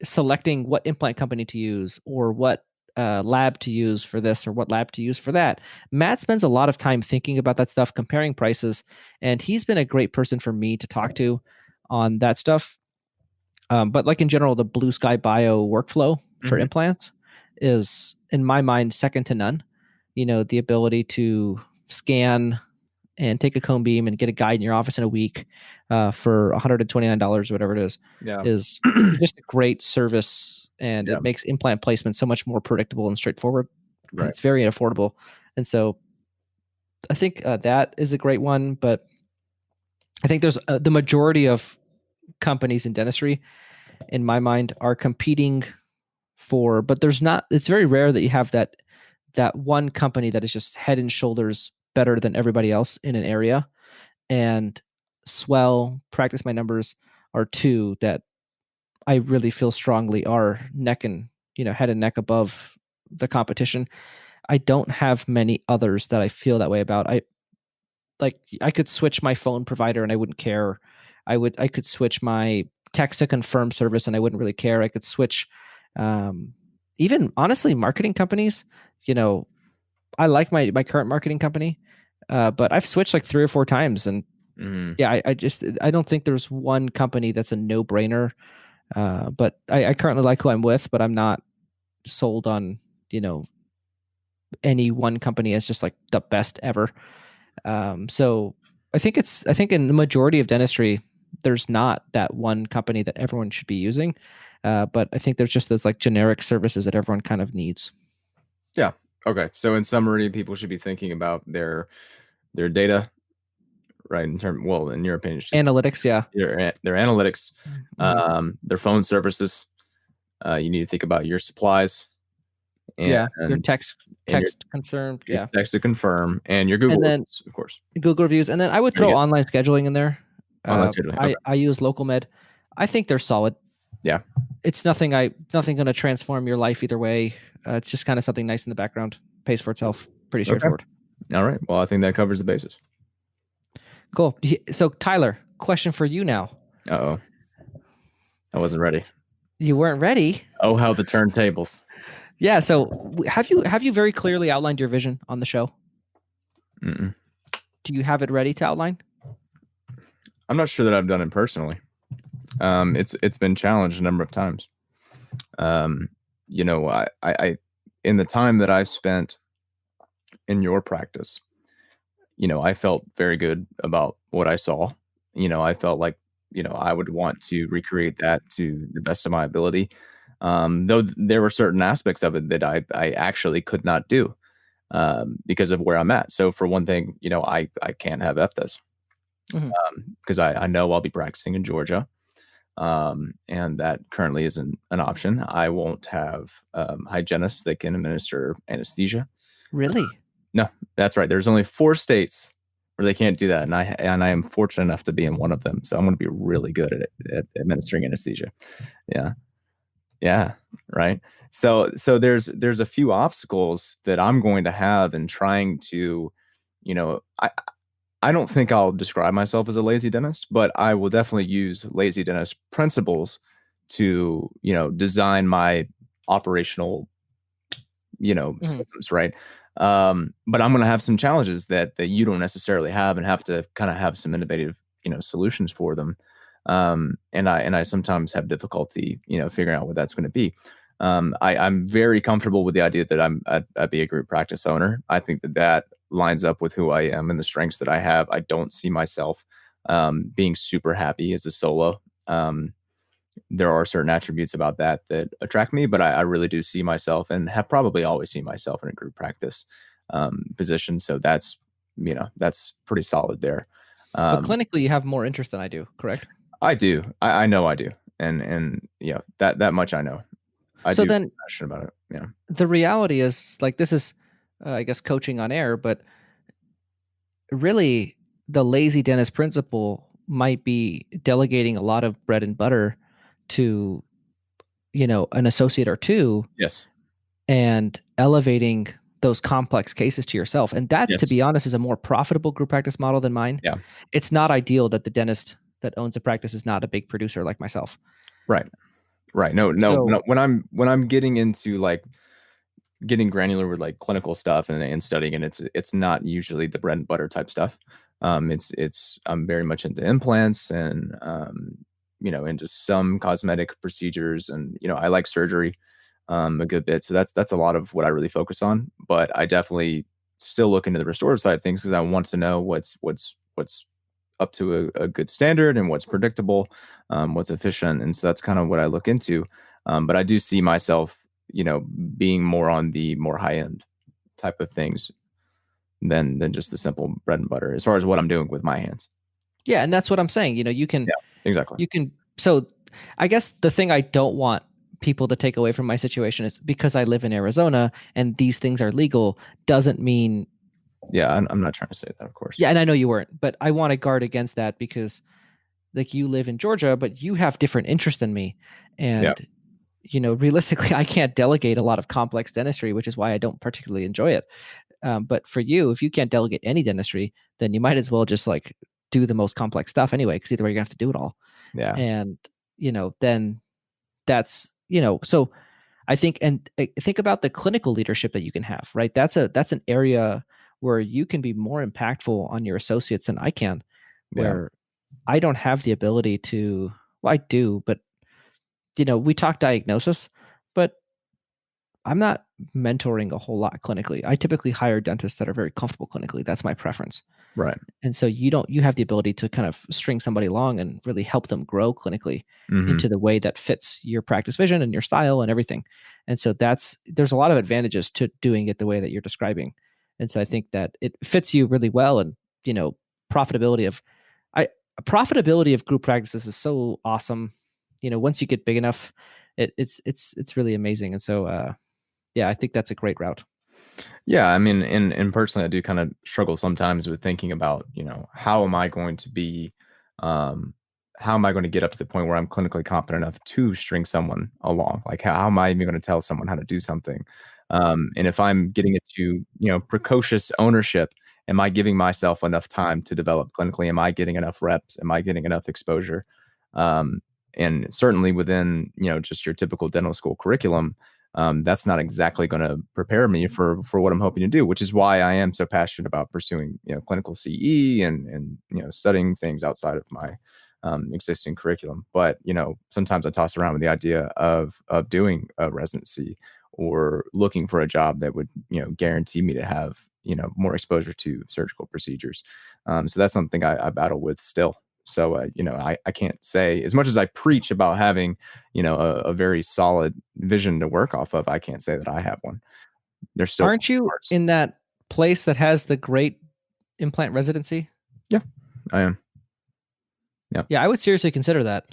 [SPEAKER 2] selecting what implant company to use or what lab to use for this or what lab to use for that. Matt spends a lot of time thinking about that stuff, comparing prices, and he's been a great person for me to talk to on that stuff. But like in general, the Blue Sky Bio workflow for
[SPEAKER 1] Mm-hmm.
[SPEAKER 2] implants is, in my mind, second to none. The ability to scan and take a cone beam and get a guide in your office in a week for $129, whatever it
[SPEAKER 1] Yeah.
[SPEAKER 2] is just a great service, and
[SPEAKER 1] Yeah.
[SPEAKER 2] it makes implant placement so much more predictable and straightforward. And
[SPEAKER 1] Right.
[SPEAKER 2] it's very affordable. And so I think that is a great one. But I think there's the majority of companies in dentistry, in my mind, are competing for, but there's not, it's very rare that you have that one company that is just head and shoulders better than everybody else in an area. And Swell, Practice My Numbers are two that I really feel strongly are neck and head and neck above the competition. I don't have many others that I feel that way about. I could switch my phone provider and I wouldn't care. I could switch my text to confirm service and I wouldn't really care. I could switch even honestly marketing companies. I like my current marketing company, but I've switched like 3 or 4 times, and
[SPEAKER 1] Mm-hmm.
[SPEAKER 2] yeah, I don't think there's one company that's a no brainer. But I currently like who I'm with, but I'm not sold on any one company as just like the best ever. So I think in the majority of dentistry, there's not that one company that everyone should be using. But I think there's just those like generic services that everyone kind of needs.
[SPEAKER 1] Yeah. Okay. So in summary, people should be thinking about their data, right? In your opinion, it's just
[SPEAKER 2] Analytics, yeah.
[SPEAKER 1] their analytics,
[SPEAKER 2] Mhm.
[SPEAKER 1] their phone services. You need to think about your supplies and
[SPEAKER 2] Yeah, your
[SPEAKER 1] and your,
[SPEAKER 2] text confirmed,
[SPEAKER 1] your
[SPEAKER 2] yeah.
[SPEAKER 1] text to confirm and your Google
[SPEAKER 2] And then
[SPEAKER 1] reviews, of course.
[SPEAKER 2] Google reviews, and then I would
[SPEAKER 1] There
[SPEAKER 2] throw
[SPEAKER 1] you go.
[SPEAKER 2] online scheduling in there.
[SPEAKER 1] Online scheduling. Okay.
[SPEAKER 2] I use LocalMed. I think they're solid.
[SPEAKER 1] Yeah.
[SPEAKER 2] It's nothing going to transform your life either way. It's just kind of something nice in the background. Pays for itself. Pretty
[SPEAKER 1] Okay.
[SPEAKER 2] straightforward.
[SPEAKER 1] All right. Well, I think that covers the basis.
[SPEAKER 2] Cool. So Tyler, question for you now.
[SPEAKER 1] Uh-oh. I wasn't ready.
[SPEAKER 2] You weren't ready.
[SPEAKER 1] Oh, how the turntables.
[SPEAKER 2] Yeah. So have you very clearly outlined your vision on the show?
[SPEAKER 1] Mm-mm.
[SPEAKER 2] Do you have it ready to outline?
[SPEAKER 1] I'm not sure that I've done it personally. It's been challenged a number of times. I in the time that I spent in your practice, I felt very good about what I saw. I felt like, I would want to recreate that to the best of my ability. Though there were certain aspects of it that I actually could not do because of where I'm at. So for one thing, I can't have FDAs because I know I'll be practicing in Georgia. And that currently isn't an option. I won't have hygienists that can administer anesthesia.
[SPEAKER 2] Really?
[SPEAKER 1] No, that's right. There's only 4 states where they can't do that, and I am fortunate enough to be in one of them. So I'm going to be really good at administering anesthesia. Yeah, yeah, right. So there's a few obstacles that I'm going to have in trying to, I don't think I'll describe myself as a lazy dentist, but I will definitely use lazy dentist principles to, design my operational, systems, right? But I'm going to have some challenges that you don't necessarily have and have to kind of have some innovative, solutions for them. And I sometimes have difficulty, figuring out what that's going to be. I'm very comfortable with the idea that I'd be a group practice owner. I think that lines up with who I am and the strengths that I have. I don't see myself being super happy as a solo. There are certain attributes about that attract me, but I really do see myself and have probably always seen myself in a group practice position. So that's pretty solid there.
[SPEAKER 2] But clinically, you have more interest than I do, correct?
[SPEAKER 1] I do. I know I do, and yeah, that much I know. I
[SPEAKER 2] So
[SPEAKER 1] do feel
[SPEAKER 2] then
[SPEAKER 1] passionate about it. Yeah.
[SPEAKER 2] the reality is, like, this is, I guess, coaching on air, but really the lazy dentist principle might be delegating a lot of bread and butter to, an associate or two,
[SPEAKER 1] Yes.
[SPEAKER 2] and elevating those complex cases to yourself. And that, to
[SPEAKER 1] Yes.
[SPEAKER 2] be honest, is a more profitable group practice model than mine.
[SPEAKER 1] Yeah.
[SPEAKER 2] It's not ideal that the dentist that owns a practice is not a big producer like myself.
[SPEAKER 1] Right. Right. No. No.
[SPEAKER 2] So
[SPEAKER 1] No. When I'm getting into like getting granular with like clinical stuff and studying, and it's not usually the bread and butter type stuff. It's I'm very much into implants and into some cosmetic procedures, and I like surgery a good bit. So that's a lot of what I really focus on. But I definitely still look into the restorative side of things because I want to know what's up to a good standard and what's predictable, what's efficient, and so that's kind of what I look into. But I do see myself, being more on the more high end type of things than just the simple bread and butter as far as what I'm doing with my hands.
[SPEAKER 2] yeah, and that's what I'm saying. You can
[SPEAKER 1] Yeah, exactly.
[SPEAKER 2] you can so I guess the thing I don't want people to take away from my situation is because I live in Arizona and these things are legal doesn't mean.
[SPEAKER 1] Yeah, I'm not trying to say that, of course.
[SPEAKER 2] Yeah, and I know you weren't, but I want to guard against that because, like, you live in Georgia, but you have different interests than me.
[SPEAKER 1] Yeah,
[SPEAKER 2] And, realistically, I can't delegate a lot of complex dentistry, which is why I don't particularly enjoy it. But for you, if you can't delegate any dentistry, then you might as well just like do the most complex stuff anyway, because either way, you're gonna have to do it all.
[SPEAKER 1] yeah,
[SPEAKER 2] And, then that's, so I think, and think about the clinical leadership that you can have, right? That's an area where you can be more impactful on your associates than I can,
[SPEAKER 1] yeah,
[SPEAKER 2] where I don't have the ability to, well, I do, but we talk diagnosis, but I'm not mentoring a whole lot clinically. I typically hire dentists that are very comfortable clinically. That's my preference.
[SPEAKER 1] right.
[SPEAKER 2] And so you have the ability to kind of string somebody along and really help them grow clinically
[SPEAKER 1] Hmm.
[SPEAKER 2] into the way that fits your practice vision and your style and everything. And so there's a lot of advantages to doing it the way that you're describing. And so I think that it fits you really well. And, profitability of I profitability of group practices is so awesome. Once you get big enough, it's really amazing. And so yeah, I think that's a great route.
[SPEAKER 1] Yeah, I mean, and personally, I do kind of struggle sometimes with thinking about, how am I going to be, um, how am I going to get up to the point where I'm clinically competent enough to string someone along? Like, how am I even going to tell someone how to do something? And if I'm getting it to, precocious ownership, am I giving myself enough time to develop clinically? Am I getting enough reps? Am I getting enough exposure? Um, and certainly within, just your typical dental school curriculum, that's not exactly going to prepare me for what I'm hoping to do, which is why I am so passionate about pursuing clinical CE and studying things outside of my existing curriculum. But sometimes I toss around with the idea of doing a residency or looking for a job that would guarantee me to have more exposure to surgical procedures. So that's something I battle with still. So, I can't say, as much as I preach about having, a very solid vision to work off of, I can't say that I have one. There's still
[SPEAKER 2] Aren't you
[SPEAKER 1] parts.
[SPEAKER 2] in that place that has the great implant residency?
[SPEAKER 1] Yeah, I am. Yeah.
[SPEAKER 2] Yeah, I would seriously consider that.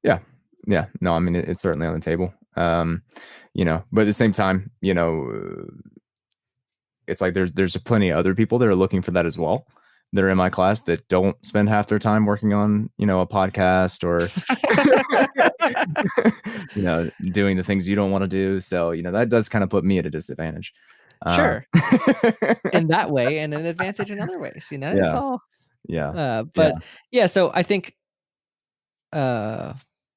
[SPEAKER 1] Yeah. Yeah. No, I mean, it's certainly on the table. But at the same time, it's like there's plenty of other people that are looking for that as well. That are in my class that don't spend half their time working on, a podcast or, doing the things you don't want to do. So, that does kind of put me at a disadvantage. Uh,
[SPEAKER 2] Sure. In that way and an advantage in other ways, it's
[SPEAKER 1] yeah,
[SPEAKER 2] all
[SPEAKER 1] yeah, yeah,
[SPEAKER 2] but yeah, so I think uh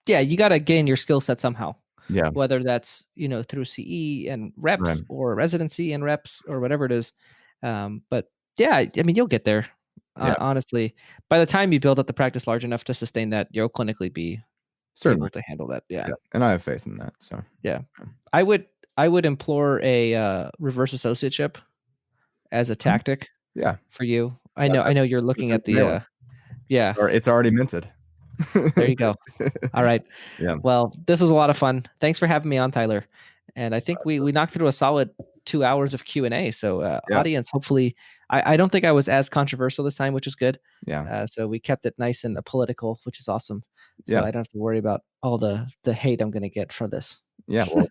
[SPEAKER 2] yeah, you got to gain your skill set somehow.
[SPEAKER 1] yeah,
[SPEAKER 2] Whether that's, through CE and
[SPEAKER 1] right,
[SPEAKER 2] reps or residency and reps or whatever it is. But yeah, I mean, you'll get there.
[SPEAKER 1] yeah.
[SPEAKER 2] Honestly, by the time you build up the practice large enough to sustain that, you'll clinically be
[SPEAKER 1] Certainly.
[SPEAKER 2] to handle that. Yeah.
[SPEAKER 1] Yeah, and I have faith in that. So
[SPEAKER 2] Yeah. I would implore a reverse associateship as a tactic
[SPEAKER 1] yeah,
[SPEAKER 2] for you. I know you're
[SPEAKER 1] it's
[SPEAKER 2] looking
[SPEAKER 1] in
[SPEAKER 2] at
[SPEAKER 1] the mailer.
[SPEAKER 2] the yeah.
[SPEAKER 1] Or it's already minted.
[SPEAKER 2] There you go. All right.
[SPEAKER 1] Yeah.
[SPEAKER 2] Well, this was a lot of fun. Thanks for having me on, Tyler. And I think we knocked through a solid 2 hours of Q&A. So
[SPEAKER 1] Yeah.
[SPEAKER 2] audience, hopefully, I don't think I was as controversial this time, which is good.
[SPEAKER 1] Yeah.
[SPEAKER 2] So we kept it nice and political, which is awesome. So
[SPEAKER 1] Yeah.
[SPEAKER 2] I don't have to worry about all the hate I'm going to get for this.
[SPEAKER 1] Yeah. Well,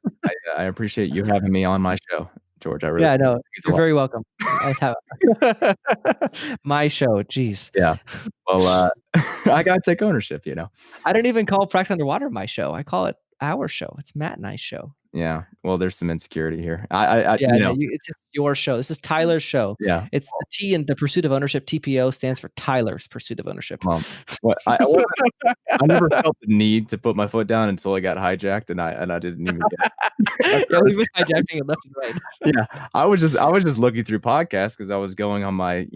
[SPEAKER 1] I appreciate you having me on my show, George. I really
[SPEAKER 2] Yeah, I know.
[SPEAKER 1] it's a
[SPEAKER 2] You're
[SPEAKER 1] lot.
[SPEAKER 2] very welcome. I was having my show. Jeez.
[SPEAKER 1] Yeah. Well, I gotta take ownership, you know.
[SPEAKER 2] I don't even call Practice Underwater my show. I call it our show. It's Matt and I's show.
[SPEAKER 1] Yeah. Well, there's some insecurity here. I
[SPEAKER 2] Yeah,
[SPEAKER 1] you
[SPEAKER 2] no,
[SPEAKER 1] know,
[SPEAKER 2] it's just your show. This is Tyler's show.
[SPEAKER 1] yeah.
[SPEAKER 2] It's the T in the Pursuit of Ownership. TPO stands for Tyler's Pursuit of Ownership.
[SPEAKER 1] Well, I wasn't I never felt the need to put my foot down until I got hijacked, and I didn't even get it.
[SPEAKER 2] Yeah, we've been hijacking it left and right.
[SPEAKER 1] Yeah, I was just looking through podcasts because I was going on my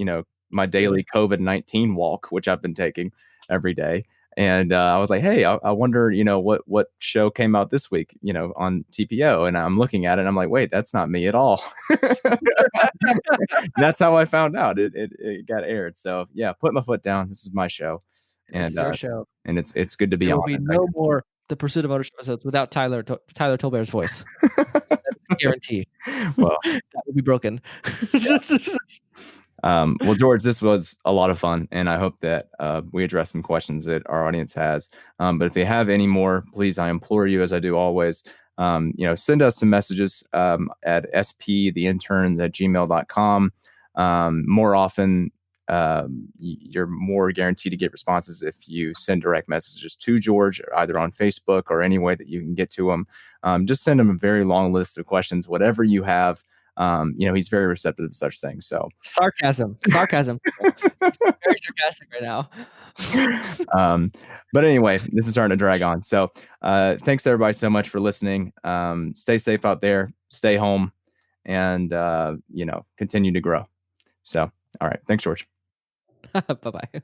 [SPEAKER 1] my daily COVID-19 walk, which I've been taking every day, and I was like, hey, I wonder what show came out this week on TPO, and I'm looking at it, and I'm like, wait, that's not me at all. That's how I found out it got aired. So yeah, put my foot down. This is my show,
[SPEAKER 2] This
[SPEAKER 1] and
[SPEAKER 2] is your show.
[SPEAKER 1] and it's good to be
[SPEAKER 2] There
[SPEAKER 1] on
[SPEAKER 2] will be
[SPEAKER 1] it.
[SPEAKER 2] no more the Pursuit of Ownership episodes without Tyler Tolbear's voice. That's a guarantee.
[SPEAKER 1] Well,
[SPEAKER 2] that will be broken.
[SPEAKER 1] well, George, this was a lot of fun, and I hope that we address some questions that our audience has. But if they have any more, please, I implore you, as I do always, send us some messages at sptheinterns@gmail.com. More often, you're more guaranteed to get responses if you send direct messages to George, either on Facebook or any way that you can get to him. Just send him a very long list of questions, whatever you have. He's very receptive to such things. So
[SPEAKER 2] sarcasm. Very sarcastic right now.
[SPEAKER 1] But anyway, this is starting to drag on. So thanks everybody so much for listening. Stay safe out there, stay home, and continue to grow. So all right, thanks, George.
[SPEAKER 2] Bye-bye.